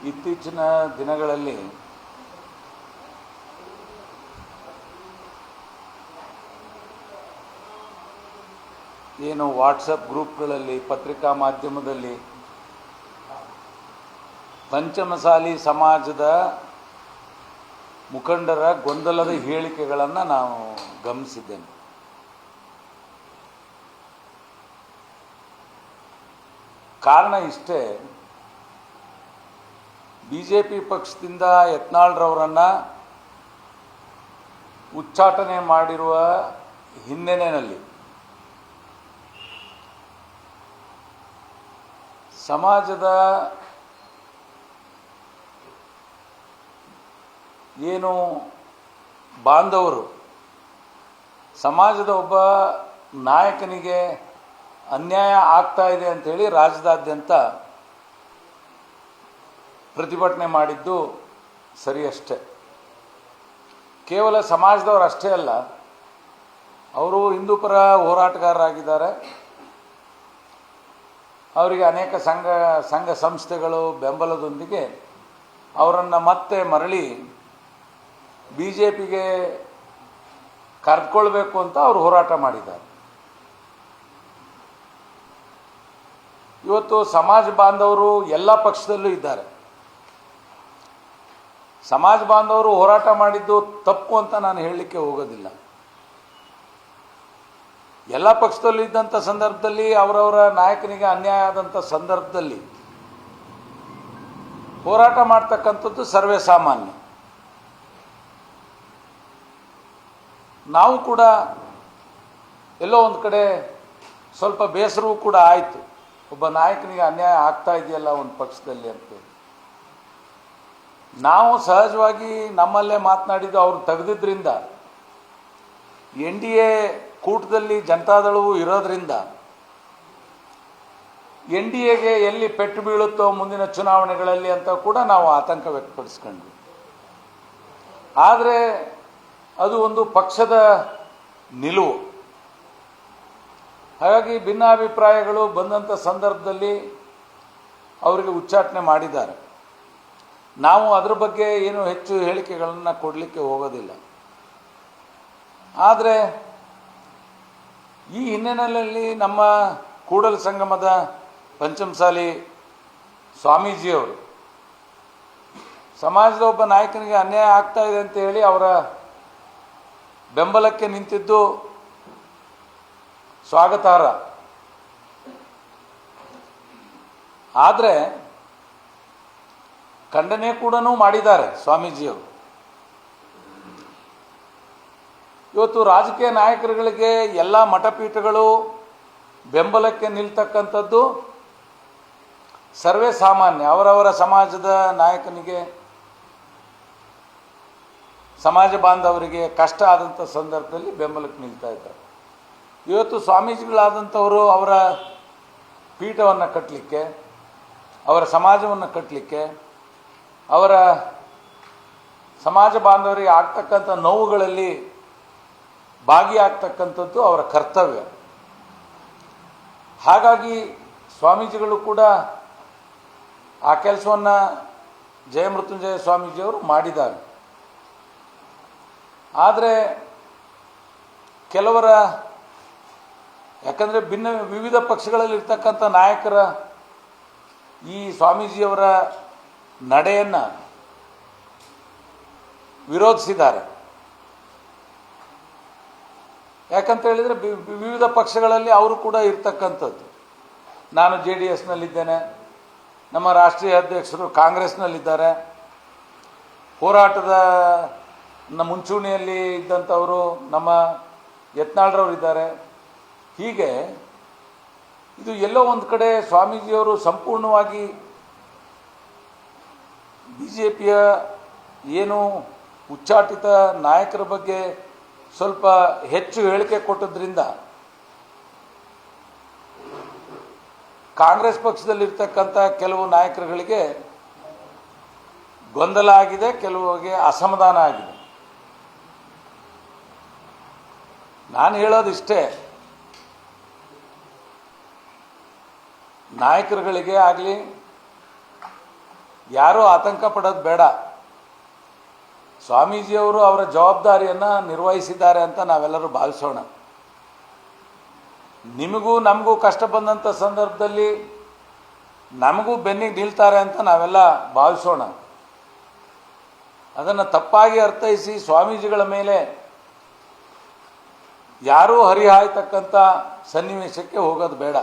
ಇತ್ತೀಚಿನ ದಿನಗಳಲ್ಲಿ ಏನು ವಾಟ್ಸಪ್ ಗ್ರೂಪ್ಗಳಲ್ಲಿ, ಪತ್ರಿಕಾ ಮಾಧ್ಯಮದಲ್ಲಿ ಪಂಚಮಸಾಲಿ ಸಮಾಜದ ಮುಖಂಡರ ಗೊಂದಲದ ಹೇಳಿಕೆಗಳನ್ನು ನಾನು ಗಮನಿಸಿದ್ದೇನೆ. ಕಾರಣ ಇಷ್ಟೇ, ಬಿಜೆಪಿ ಪಕ್ಷದಿಂದ ಯತ್ನಾಳ್ರವರನ್ನು ಉಚ್ಚಾಟನೆ ಮಾಡಿರುವ ಹಿನ್ನೆಲೆಯಲ್ಲಿ ಸಮಾಜದ ಏನು ಬಾಂಧವರು ಸಮಾಜದ ಒಬ್ಬ ನಾಯಕನಿಗೆ ಅನ್ಯಾಯ ಆಗ್ತಾ ಇದೆ ಅಂಥೇಳಿ ರಾಜ್ಯದಾದ್ಯಂತ ಪ್ರತಿಭಟನೆ ಮಾಡಿದ್ದು ಸರಿಯಷ್ಟೇ. ಕೇವಲ ಸಮಾಜದವರು ಅಷ್ಟೇ ಅಲ್ಲ, ಅವರು ಹಿಂದೂಪರ ಹೋರಾಟಗಾರರಾಗಿದ್ದಾರೆ. ಅವರಿಗೆ ಅನೇಕ ಸಂಘ ಸಂಸ್ಥೆಗಳು ಬೆಂಬಲದೊಂದಿಗೆ ಅವರನ್ನು ಮತ್ತೆ ಮರಳಿ ಬಿಜೆಪಿಗೆ ಕರೆದುಕೊಳ್ಬೇಕು ಅಂತ ಅವರು ಹೋರಾಟ ಮಾಡಿದ್ದಾರೆ. ಇವತ್ತು ಸಮಾಜ ಬಾಂಧವರು ಎಲ್ಲ ಪಕ್ಷದಲ್ಲೂ ಇದ್ದಾರೆ. ಸಮಾಜ ಬಾಂಧವರು ಹೋರಾಟ ಮಾಡಿದ್ದು ತಪ್ಪು ಅಂತ ನಾನು ಹೇಳಲಿಕ್ಕೆ ಹೋಗೋದಿಲ್ಲ. ಎಲ್ಲ ಪಕ್ಷದಲ್ಲೂ ಇದ್ದಂಥ ಸಂದರ್ಭದಲ್ಲಿ, ಅವರವರ ನಾಯಕನಿಗೆ ಅನ್ಯಾಯ ಆದಂಥ ಸಂದರ್ಭದಲ್ಲಿ ಹೋರಾಟ ಮಾಡ್ತಕ್ಕಂಥದ್ದು ಸರ್ವೇ ಸಾಮಾನ್ಯ. ನಾವು ಕೂಡ ಎಲ್ಲೋ ಒಂದು ಕಡೆ ಸ್ವಲ್ಪ ಬೇಸರವೂ ಕೂಡ ಆಯಿತು, ಒಬ್ಬ ನಾಯಕನಿಗೆ ಅನ್ಯಾಯ ಆಗ್ತಾ ಇದೆಯಲ್ಲ ಒಂದು ಪಕ್ಷದಲ್ಲಿ ಅಂತೇಳಿ. ನಾವು ಸಹಜವಾಗಿ ನಮ್ಮಲ್ಲೇ ಮಾತನಾಡಿದ್ದು, ಅವರು ತೆಗೆದಿದ್ದರಿಂದ NDA ಕೂಟದಲ್ಲಿ ಜನತಾದಳವು ಇರೋದ್ರಿಂದ NDAಗೆ ಎಲ್ಲಿ ಪೆಟ್ಟು ಬೀಳುತ್ತೋ ಮುಂದಿನ ಚುನಾವಣೆಗಳಲ್ಲಿ ಅಂತ ಕೂಡ ನಾವು ಆತಂಕ ವ್ಯಕ್ತಪಡಿಸ್ಕೊಂಡ್ವಿ. ಆದರೆ ಅದು ಒಂದು ಪಕ್ಷದ ನಿಲುವು. ಹಾಗಾಗಿ ಭಿನ್ನಾಭಿಪ್ರಾಯಗಳು ಬಂದಂಥ ಸಂದರ್ಭದಲ್ಲಿ ಅವರಿಗೆ ಉಚ್ಚಾಟನೆ ಮಾಡಿದ್ದಾರೆ. ನಾವು ಅದರ ಬಗ್ಗೆ ಏನು ಹೆಚ್ಚು ಹೇಳಿಕೆಗಳನ್ನು ಕೊಡಲಿಕ್ಕೆ ಹೋಗೋದಿಲ್ಲ. ಆದರೆ ಈ ಹಿನ್ನೆಲೆಯಲ್ಲಿ ನಮ್ಮ ಕೂಡಲ ಸಂಗಮದ ಪಂಚಮಸಾಲಿ ಸ್ವಾಮೀಜಿಯವರು ಸಮಾಜದ ಒಬ್ಬ ನಾಯಕನಿಗೆ ಅನ್ಯಾಯ ಆಗ್ತಾ ಇದೆ ಅಂತ ಹೇಳಿ ಅವರ ಬೆಂಬಲಕ್ಕೆ ನಿಂತಿದ್ದು ಸ್ವಾಗತಾರ್ಹ. ಆದರೆ ಖಂಡನೆ ಕೂಡ ಮಾಡಿದ್ದಾರೆ ಸ್ವಾಮೀಜಿಯವರು. ಇವತ್ತು ರಾಜಕೀಯ ನಾಯಕರುಗಳಿಗೆ ಎಲ್ಲ ಮಠಪೀಠಗಳು ಬೆಂಬಲಕ್ಕೆ ನಿಲ್ತಕ್ಕಂಥದ್ದು ಸರ್ವೇ ಸಾಮಾನ್ಯ. ಅವರವರ ಸಮಾಜದ ನಾಯಕನಿಗೆ, ಸಮಾಜ ಬಾಂಧವರಿಗೆ ಕಷ್ಟ ಆದಂಥ ಸಂದರ್ಭದಲ್ಲಿ ಬೆಂಬಲಕ್ಕೆ ನಿಲ್ತಾ ಇದ್ದಾರೆ. ಇವತ್ತು ಸ್ವಾಮೀಜಿಗಳಾದಂಥವರು ಅವರ ಪೀಠವನ್ನು ಕಟ್ಟಲಿಕ್ಕೆ, ಅವರ ಸಮಾಜವನ್ನು ಕಟ್ಟಲಿಕ್ಕೆ, ಅವರ ಸಮಾಜ ಬಾಂಧವರಿಗೆ ಆಗ್ತಕ್ಕಂಥ ನೋವುಗಳಲ್ಲಿ ಭಾಗಿಯಾಗ್ತಕ್ಕಂಥದ್ದು ಅವರ ಕರ್ತವ್ಯ. ಹಾಗಾಗಿ ಸ್ವಾಮೀಜಿಗಳು ಕೂಡ ಆ ಕೆಲಸವನ್ನು ಜಯಮೃತ್ಯುಂಜಯ ಸ್ವಾಮೀಜಿಯವರು ಮಾಡಿದ್ದಾರೆ. ಆದರೆ ಕೆಲವರ, ಯಾಕಂದರೆ ವಿವಿಧ ಪಕ್ಷಗಳಲ್ಲಿರ್ತಕ್ಕಂಥ ನಾಯಕರ ಈ ಸ್ವಾಮೀಜಿಯವರ ನಡೆಯನ್ನು ವಿರೋಧಿಸಿದ್ದಾರೆ. ಯಾಕಂತ ಹೇಳಿದರೆ ವಿವಿಧ ಪಕ್ಷಗಳಲ್ಲಿ ಅವರು ಕೂಡ ಇರ್ತಕ್ಕಂಥದ್ದು. ನಾನು JDSನಲ್ಲಿದ್ದೇನೆ, ನಮ್ಮ ರಾಷ್ಟ್ರೀಯ ಅಧ್ಯಕ್ಷರು ಕಾಂಗ್ರೆಸ್ನಲ್ಲಿದ್ದಾರೆ, ಹೋರಾಟದ ಮುಂಚೂಣಿಯಲ್ಲಿ ಇದ್ದಂಥವರು ನಮ್ಮ ಯತ್ನಾಳ್ರವರು ಇದ್ದಾರೆ. ಹೀಗೆ ಇದು ಎಲ್ಲೋ ಒಂದು ಕಡೆ ಸ್ವಾಮೀಜಿಯವರು ಸಂಪೂರ್ಣವಾಗಿ BJPಯ ಏನು ಉಚ್ಚಾಟಿತ ನಾಯಕರ ಬಗ್ಗೆ ಸ್ವಲ್ಪ ಹೆಚ್ಚು ಹೇಳಿಕೆ ಕೊಟ್ಟದ್ರಿಂದ ಕಾಂಗ್ರೆಸ್ ಪಕ್ಷದಲ್ಲಿರ್ತಕ್ಕಂಥ ಕೆಲವು ನಾಯಕರುಗಳಿಗೆ ಗೊಂದಲ ಆಗಿದೆ, ಕೆಲವರಿಗೆ ಅಸಮಾಧಾನ ಆಗಿದೆ. ನಾನು ಹೇಳೋದಿಷ್ಟೇ, ನಾಯಕರುಗಳಿಗೆ ಆಗಲಿ ಯಾರೂ ಆತಂಕ ಪಡೋದು ಬೇಡ. ಸ್ವಾಮೀಜಿಯವರು ಅವರ ಜವಾಬ್ದಾರಿಯನ್ನು ನಿರ್ವಹಿಸಿದ್ದಾರೆ ಅಂತ ನಾವೆಲ್ಲರೂ ಭಾವಿಸೋಣ. ನಿಮಗೂ ನಮಗೂ ಕಷ್ಟ ಬಂದಂಥ ಸಂದರ್ಭದಲ್ಲಿ ನಮಗೂ ಬೆನ್ನಿಗೆ ನಿಲ್ತಾರೆ ಅಂತ ನಾವೆಲ್ಲ ಭಾವಿಸೋಣ. ಅದನ್ನು ತಪ್ಪಾಗಿ ಅರ್ಥೈಸಿ ಸ್ವಾಮೀಜಿಗಳ ಮೇಲೆ ಯಾರೂ ಹರಿಹಾಯ್ತಕ್ಕಂಥ ಸನ್ನಿವೇಶಕ್ಕೆ ಹೋಗೋದು ಬೇಡ.